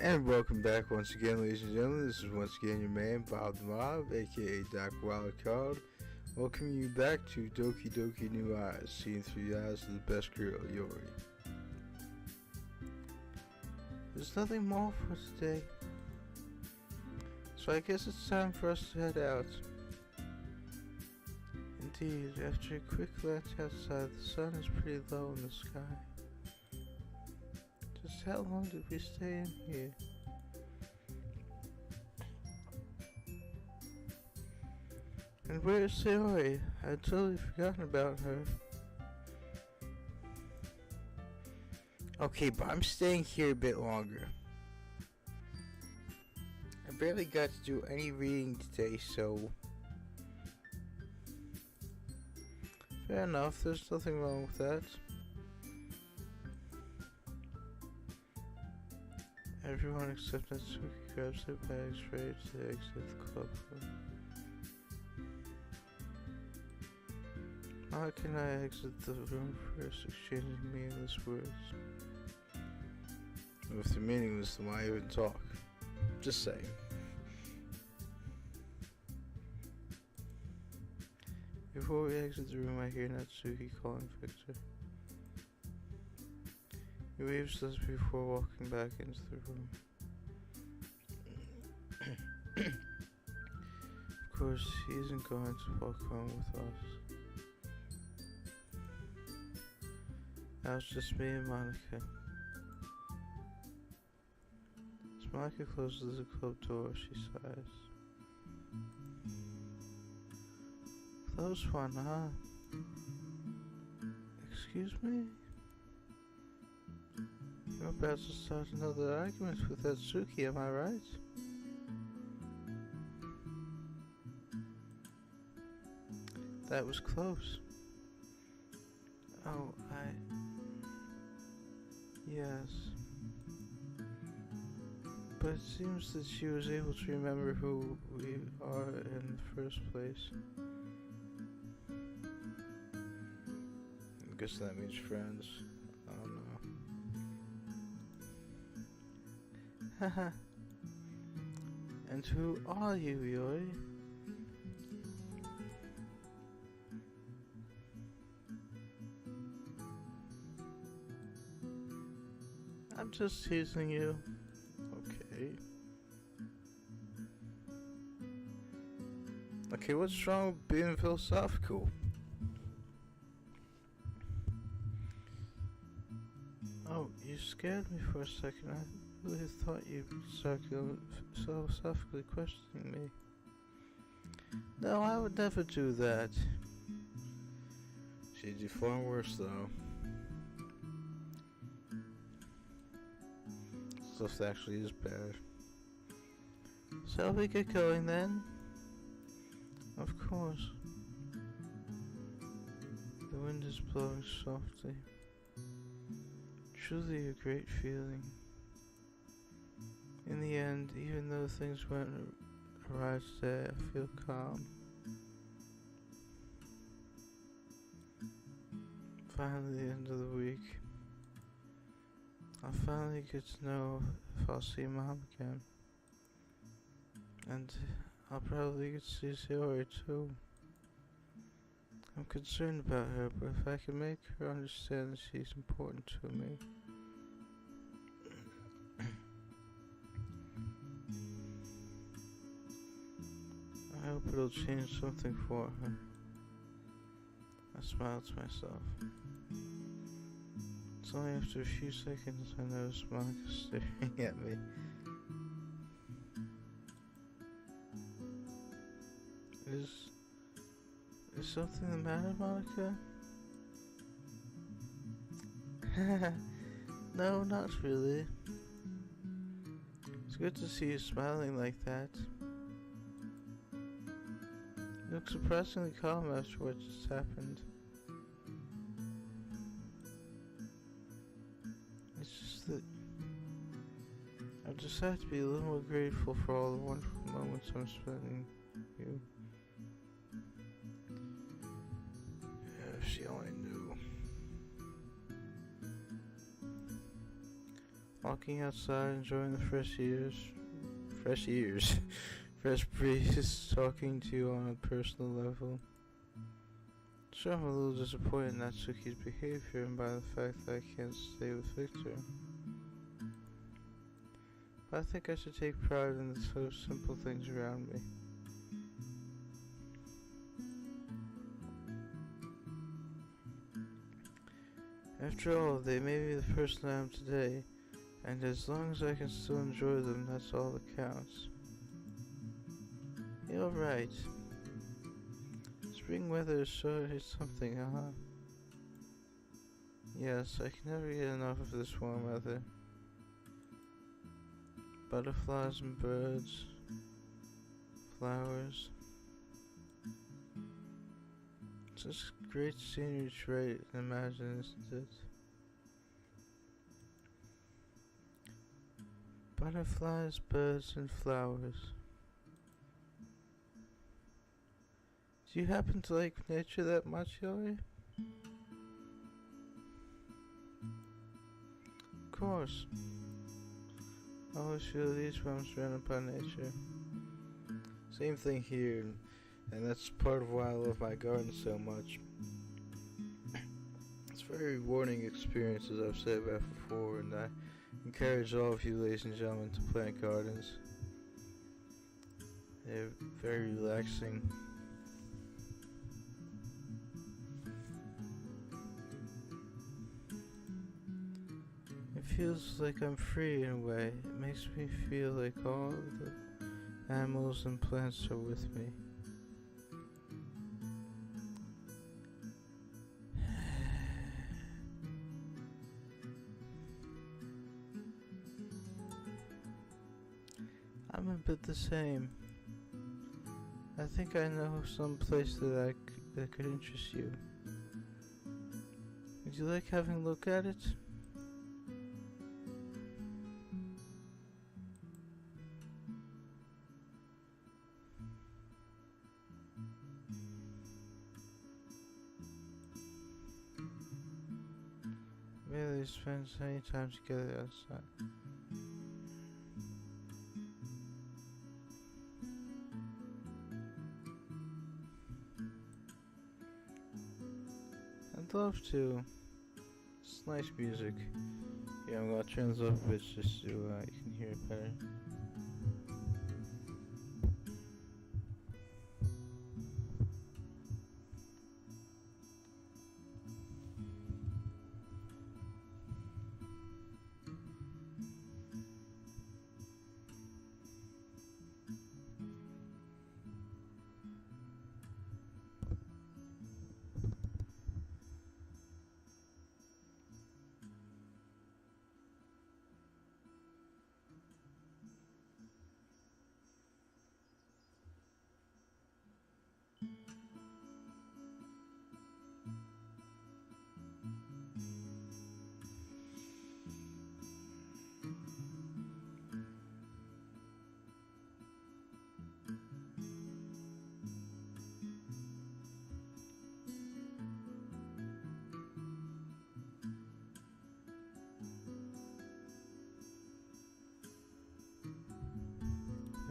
And welcome back once again, ladies and gentlemen. This is once again your man, Bob the Mob, aka Doc Wildcard. Welcoming you back to Doki New Eyes, seeing through the eyes of the best girl, Yori. There's nothing more for today, so I guess it's time for us to head out. Indeed, after a quick glance outside, the sun is pretty low in the sky. Just how long did we stay in here? And where's Serene? I'd totally forgotten about her. Okay, but I'm staying here a bit longer. I barely got to do any reading today, so... fair enough, there's nothing wrong with that. Everyone except Natsuki grabs their bags ready to exit the club. How can I exit the room first, exchanging meaningless words? If they're meaningless, then why even talk? Just saying. Before we exit the room, I hear Natsuki calling Victor. He waves us before walking back into the room. Of course, he isn't going to walk home with us. Now it's just me and Monika. As Monika closes the club door, she sighs. Close one, huh? Excuse me? You're about to start another argument with Natsuki, am I right? That was close. Oh, yes. But it seems that she was able to remember who we are in the first place. I guess that means friends. I don't know. Haha. And who are you, Yori? I'm just teasing you. Okay. Okay, what's wrong with being philosophical? Oh, you scared me for a second. I really thought you'd start philosophically questioning me. No, I would never do that. She'd do far worse, though. Stuff actually is bad. Shall we get going then? Of course. The wind is blowing softly. Truly a great feeling. In the end, even though things went awry today, I feel calm. Finally, the end of the week. I'll finally get to know if I'll see Mom again. And I'll probably get to see Serene too. I'm concerned about her, but if I can make her understand that she's important to me. I hope it'll change something for her. I smile to myself. It's only after a few seconds I notice Monika staring at me. Is something the matter, Monika? No, not really. It's good to see you smiling like that. You look surprisingly calm after what just happened. It's just that I've decided to be a little more grateful for all the wonderful moments I'm spending with you. If she only knew. Walking outside, enjoying the fresh fresh breeze, talking to you on a personal level. Sure, I'm a little disappointed in Natsuki's behavior and by the fact that I can't stay with Victor. But I think I should take pride in the sort of simple things around me. After all, they may be the person I am today, and as long as I can still enjoy them, that's all that counts. You're right. Spring weather is surely something, huh? Yes, I can never get enough of this warm weather. Butterflies and birds, flowers. It's just great scenery to write and imagine, isn't it? Butterflies, birds, and flowers. Do you happen to like nature that much, Yori? Of course. I always feel at ease when I'm surrounded by nature. Same thing here, and that's part of why I love my garden so much. It's a very rewarding experience, as I've said before, and I encourage all of you, ladies and gentlemen, to plant gardens. They're very relaxing. It feels like I'm free in a way. It makes me feel like all the animals and plants are with me. I'm a bit the same. I think I know some place that could interest you. Would you like having a look at it? Really spend any time together outside. I'd love to. It's nice music. Yeah, I'm gonna turn this up a bit just so you can hear it better.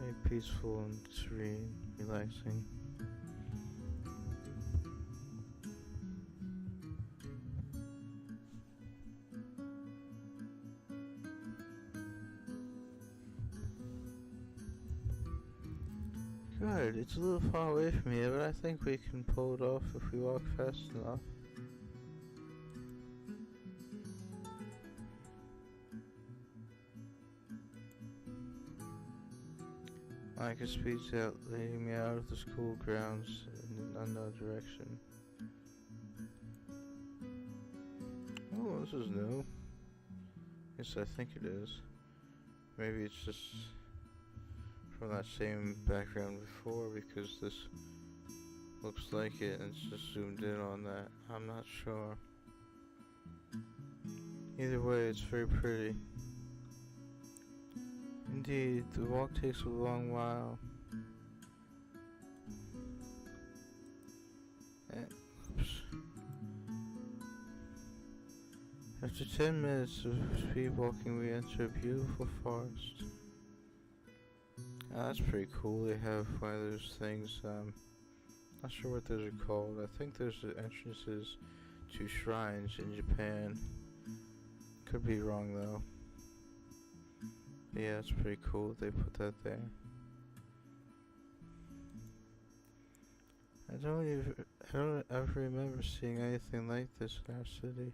Very peaceful and serene, relaxing. Good, it's a little far away from here, but I think we can pull it off if we walk fast enough. Monika speeds out, leading me out of the school grounds in an unknown direction. Oh, this is new. Yes, I think it is. Maybe it's just from that same background before, because this looks like it and it's just zoomed in on that. I'm not sure. Either way, it's very pretty. Indeed, the walk takes a long while. Oops. After 10 minutes of speed walking, we enter a beautiful forest. That's pretty cool. They have one of those things, not sure what those are called. I think those are entrances to shrines in Japan. Could be wrong though. But yeah, it's pretty cool they put that there. I don't ever remember seeing anything like this in our city.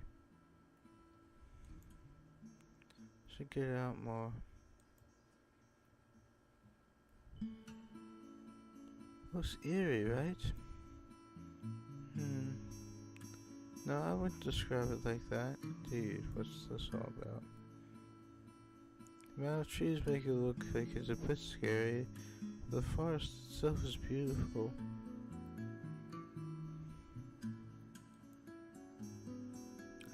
Should get out more. Looks eerie, right? No, I wouldn't describe it like that. Dude, what's this all about? The amount of trees make it look like it's a bit scary. The forest itself is beautiful.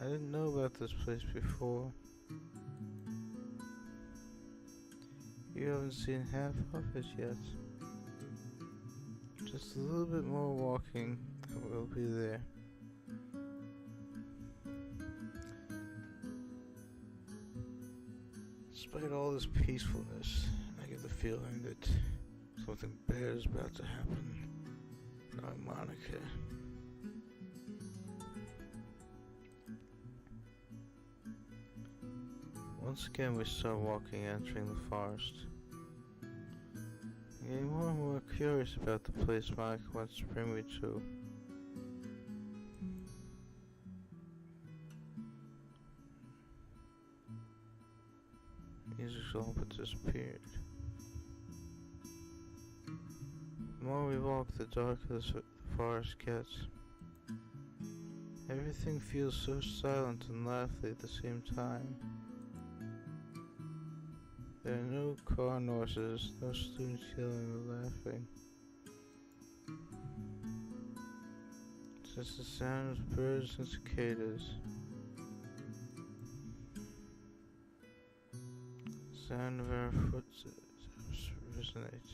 I didn't know about this place before. You haven't seen half of it yet. Just a little bit more walking and we'll be there. Despite all this peacefulness, I get the feeling that something bad is about to happen. Knowing Monika. Once again we start walking, entering the forest. I'm getting more and more curious about the place Monika wants to bring me to. Music's all but disappeared. The more we walk, the darker the forest gets. Everything feels so silent and lively at the same time. There are no car noises, no students yelling or laughing. Just the sound of birds and cicadas. Sound of our footsteps resonate.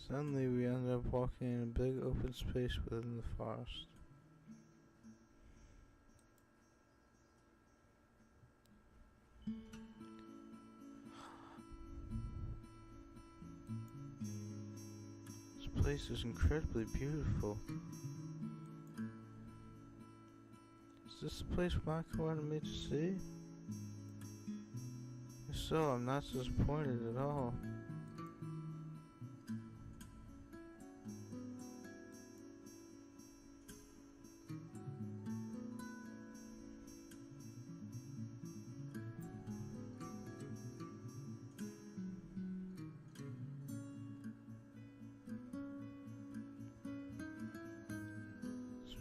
Suddenly we end up walking in a big open space within the forest. This place is incredibly beautiful. Is this the place Monika wanted me to see? If so, I'm not disappointed at all.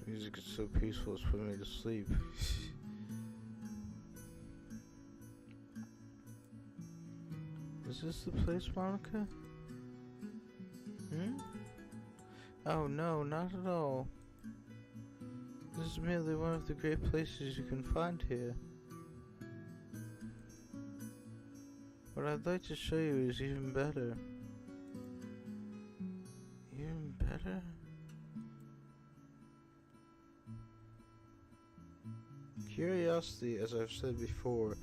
Music is so peaceful, it's putting me to sleep. Is this the place, Monika? Oh no, not at all. This is merely one of the great places you can find here. What I'd like to show you is even better. Even better? Curiosity, as I've said before,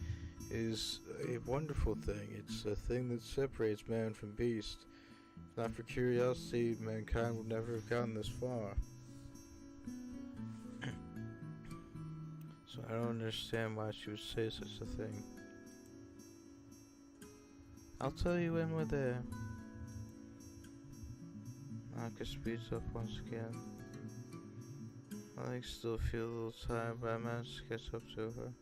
is a wonderful thing. It's a thing that separates man from beast. If not for curiosity, mankind would never have gotten this far. So I don't understand why she would say such a thing. I'll tell you when we're there. Monika speeds up once again. My legs still feel a little tired, but I managed to catch up to her.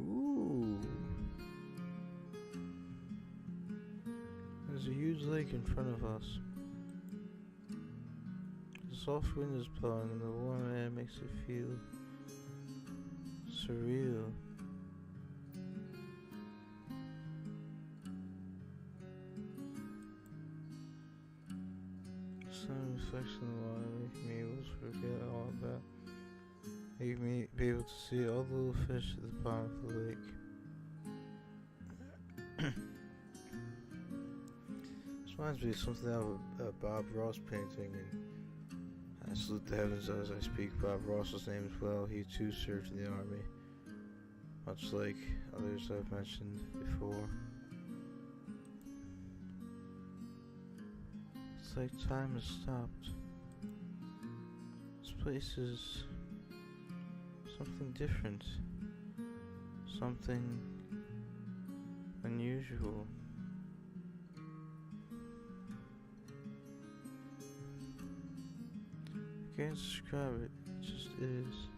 Ooh. There's a huge lake in front of us. The soft wind is blowing and the warm air makes it feel surreal. Sun reflects in the water, making me able to forget all about. Making me be able to see all the little fish at the bottom of the lake. This reminds me of something out of a Bob Ross painting, and I salute the heavens as I speak Bob Ross's name as well. He too served in the army, much like others I've mentioned before. It's like time has stopped. This place is something different, something unusual. I can't describe it, it just is.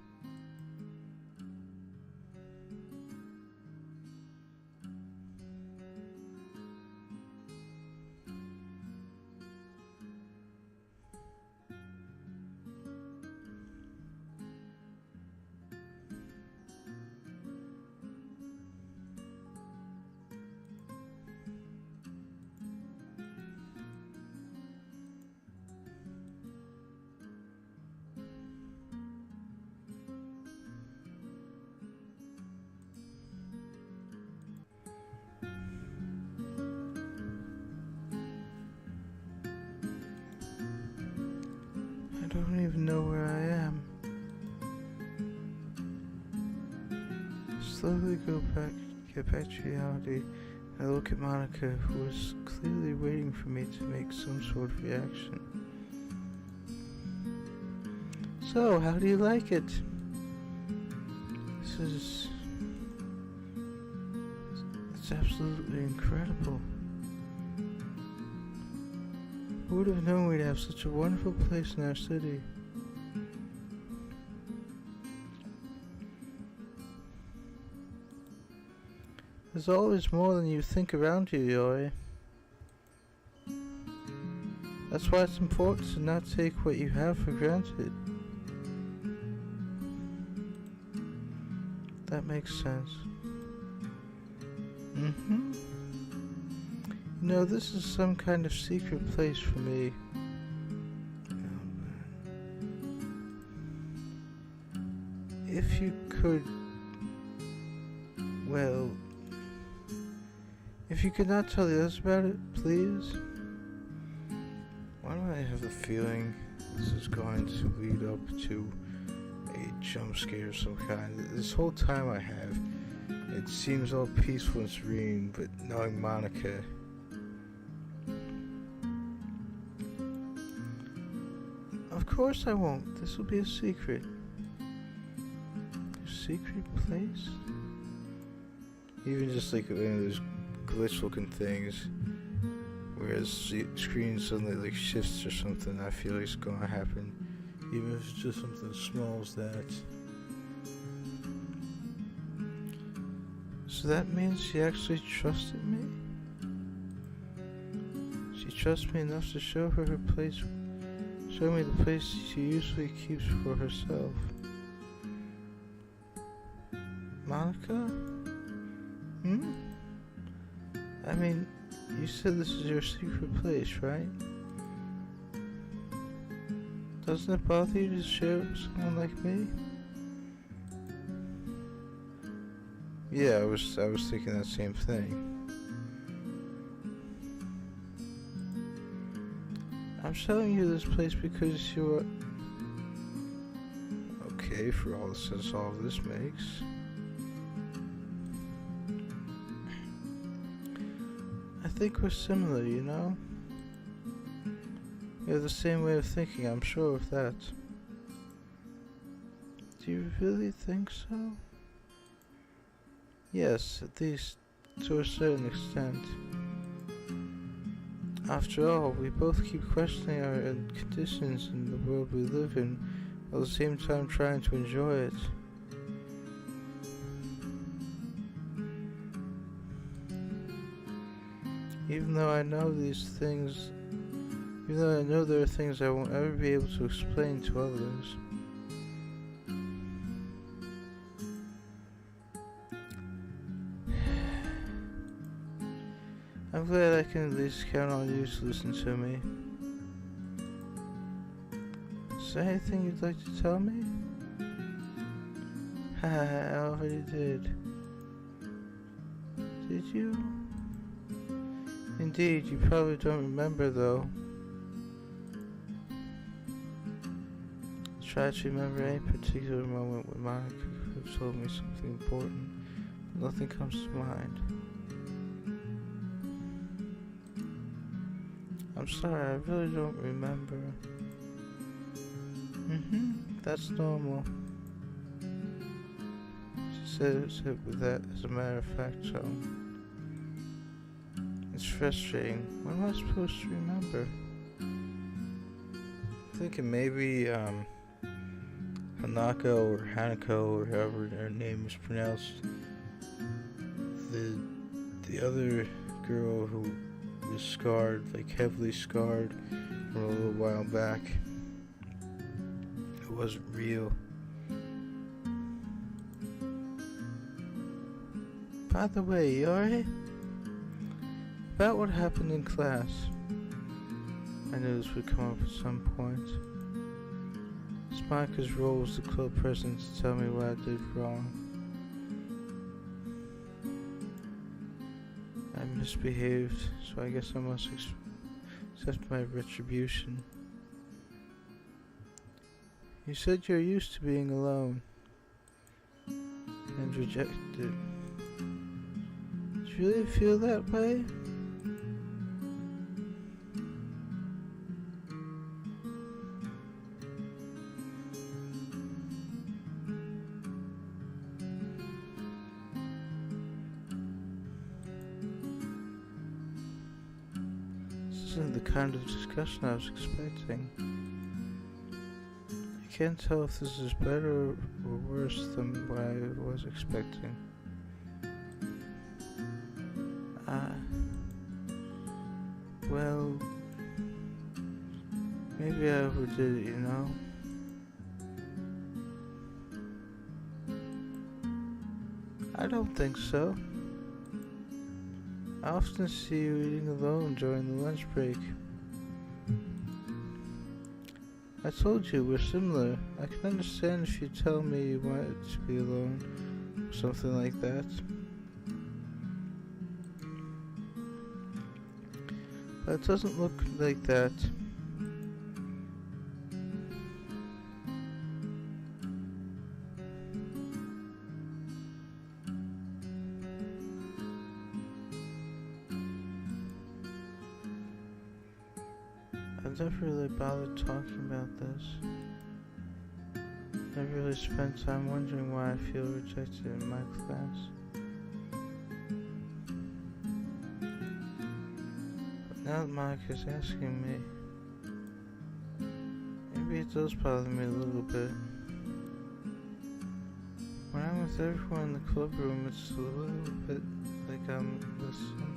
I don't even know where I am. Slowly get back to reality. I look at Monika, who is clearly waiting for me to make some sort of reaction. So, how do you like it? It's absolutely incredible. Who would have known we'd have such a wonderful place in our city? There's always more than you think around you, Yori. That's why it's important to not take what you have for granted. That makes sense. You know, this is some kind of secret place for me. If you could, well, if you could not tell the others about it, please. Why do I have a feeling this is going to lead up to a jump scare of some kind? This whole time I have, it seems all peaceful and serene, but knowing Monika, of course I won't. This will be a secret. A secret place? Even just like one of those glitch-looking things, where the screen suddenly like shifts or something. I feel like it's gonna happen, even if it's just something as small as that. So that means she actually trusted me. She trusts me enough to show her place. Show me the place she usually keeps for herself. Monika? I mean, you said this is your secret place, right? Doesn't it bother you to share it with someone like me? Yeah, I was thinking that same thing. I'm showing you this place because you're... Okay, for all the sense all of this makes. I think we're similar, you know? We have the same way of thinking, I'm sure of that. Do you really think so? Yes, at least to a certain extent. After all, we both keep questioning our conditions in the world we live in, while at the same time trying to enjoy it. Even though I know these things, even though I know there are things I won't ever be able to explain to others. I'm glad I can at least count on you to listen to me. Is there anything you'd like to tell me? Haha, I already did. Did you? Indeed, you probably don't remember though. Try to remember any particular moment when Monika could have told me something important, but nothing comes to mind. I'm sorry, I really don't remember. That's normal. She said it with that as a matter of fact, so... It's frustrating. What am I supposed to remember? I'm thinking maybe, Hanako or Hanako or however her name is pronounced. The other girl who was scarred, like heavily scarred from a little while back. It wasn't real. By the way, you alright? About what happened in class. I knew this would come up at some point. It's Monika's role as the club president to tell me what I did wrong. I misbehaved, so I guess I must accept my retribution. You said you're used to being alone and rejected. Do you really feel that way? This isn't the kind of discussion I was expecting. I can't tell if this is better or worse than what I was expecting. Well, maybe I overdid it, you know? I don't think so. I often see you eating alone during the lunch break. I told you we're similar. I can understand if you tell me you wanted to be alone, or something like that. But it doesn't look like that. I've never really bothered talking about this. Never really spent time wondering why I feel rejected in my class. But now that Monika's asking me, maybe it does bother me a little bit. When I'm with everyone in the club room, it's a little bit like I'm with some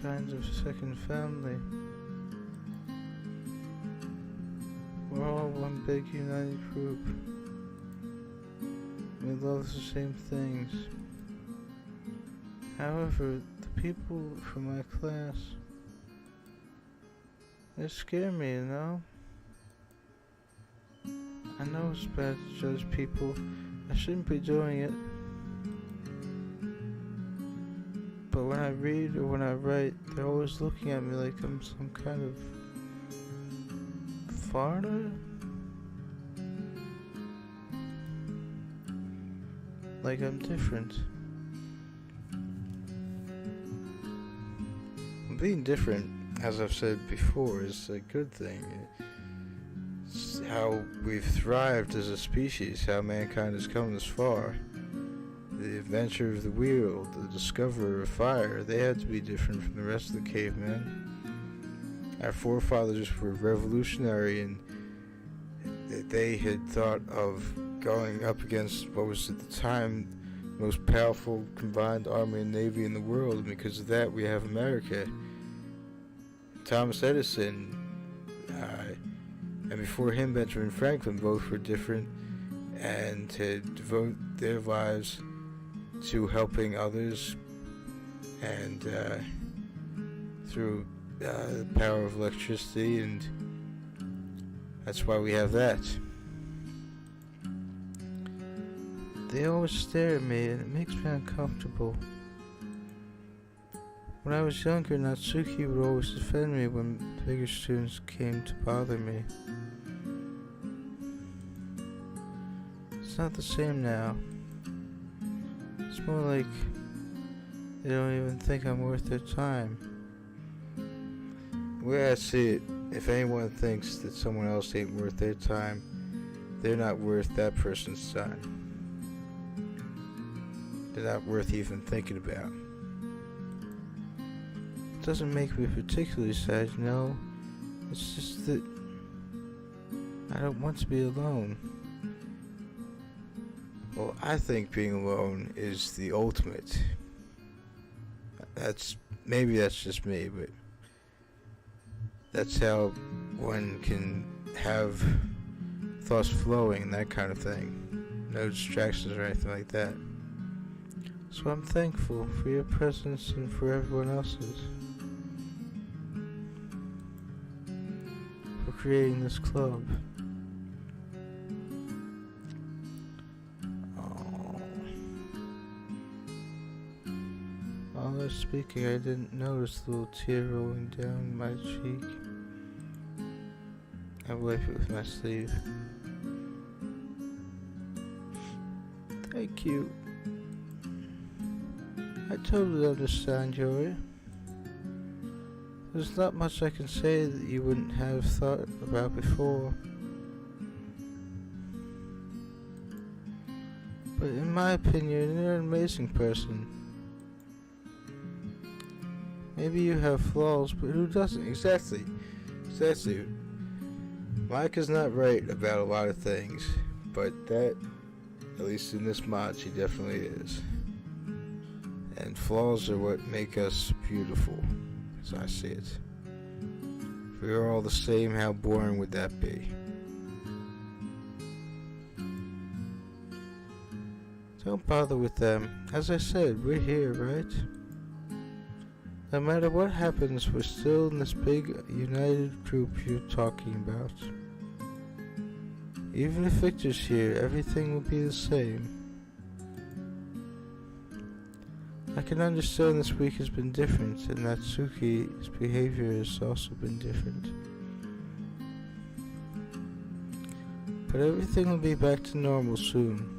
kind of second family. We're all one big united group. We love the same things. However, the people from my class, they scare me, you know? I know it's bad to judge people. I shouldn't be doing it. But when I read or when I write, they're always looking at me like I'm some kind of foreigner? Like I'm different. Being different, as I've said before, is a good thing. It's how we've thrived as a species, how mankind has come this far. The inventor of the wheel, the discoverer of fire, they had to be different from the rest of the cavemen. Our forefathers were revolutionary, and they had thought of going up against what was at the time the most powerful combined army and navy in the world, and because of that we have America. Thomas Edison, and before him Benjamin Franklin, both were different and had devoted their lives to helping others, and through the power of electricity, and that's why we have that. They always stare at me, and it makes me uncomfortable. When I was younger, Natsuki would always defend me when bigger students came to bother me. It's not the same now. It's more like they don't even think I'm worth their time. The way I see it, if anyone thinks that someone else ain't worth their time, they're not worth that person's time. They're not worth even thinking about. It doesn't make me particularly sad, you know. It's just that I don't want to be alone. Well, I think being alone is the ultimate. Maybe that's just me, but that's how one can have thoughts flowing and that kind of thing. No distractions or anything like that. So I'm thankful for your presence and for everyone else's. For creating this club. While I was speaking, I didn't notice the little tear rolling down my cheek. I wiped it with my sleeve. Thank you. I totally understand, Yuri. There's not much I can say that you wouldn't have thought about before. But in my opinion, you're an amazing person. Maybe you have flaws, but who doesn't? Exactly. Monika's not right about a lot of things, but that, at least in this mod, she definitely is. And flaws are what make us beautiful, as I see it. If we were all the same, how boring would that be? Don't bother with them. As I said, we're here, right? No matter what happens, we're still in this big, united group you're talking about. Even if Victor's here, everything will be the same. I can understand this week has been different, and Natsuki's behavior has also been different. But everything will be back to normal soon.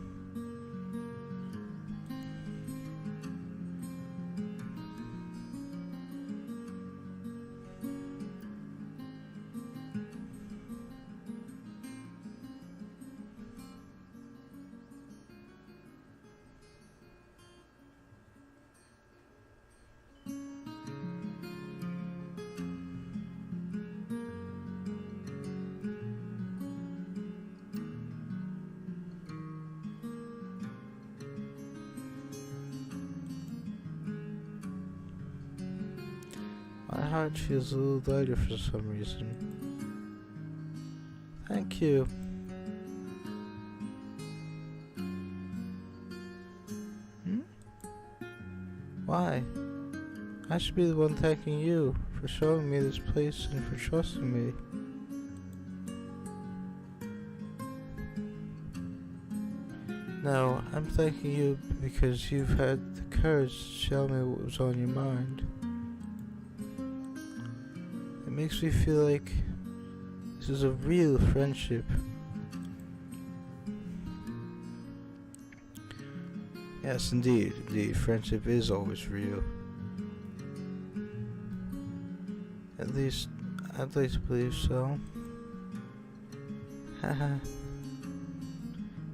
My heart feels a little lighter for some reason. Thank you. Why? I should be the one thanking you for showing me this place and for trusting me. No, I'm thanking you because you've had the courage to show me what was on your mind. It makes me feel like This is a real friendship. Yes, indeed. Friendship is always real. At least, I'd like to believe so. Haha.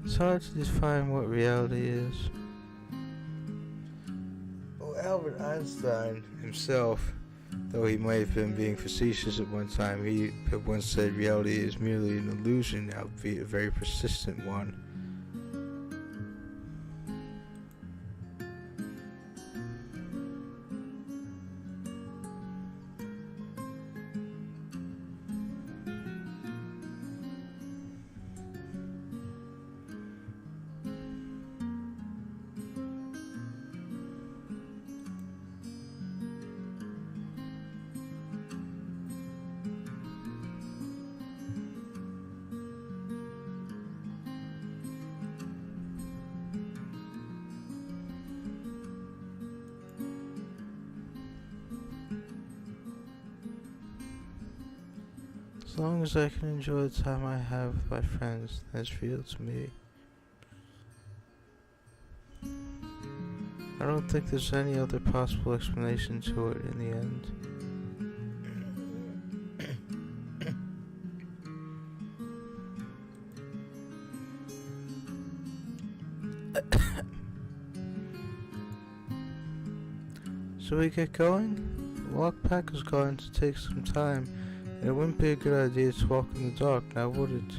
It's hard to define what reality is. Well, Albert Einstein himself, though he might have been being facetious at one time, he once said reality is merely an illusion, albeit a very persistent one. As long as I can enjoy the time I have with my friends, that's real to me. I don't think there's any other possible explanation to it in the end. So we get going? The walk back is going to take some time, and it wouldn't be a good idea to walk in the dark, now would it?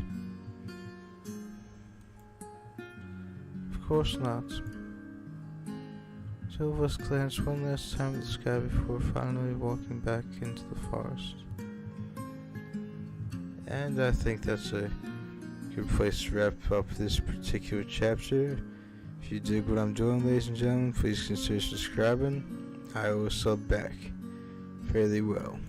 Of course not. Two of us glanced one last time at the sky before finally walking back into the forest. And I think that's a good place to wrap up this particular chapter. If you dig what I'm doing, ladies and gentlemen, please consider subscribing. I will sub back fairly well.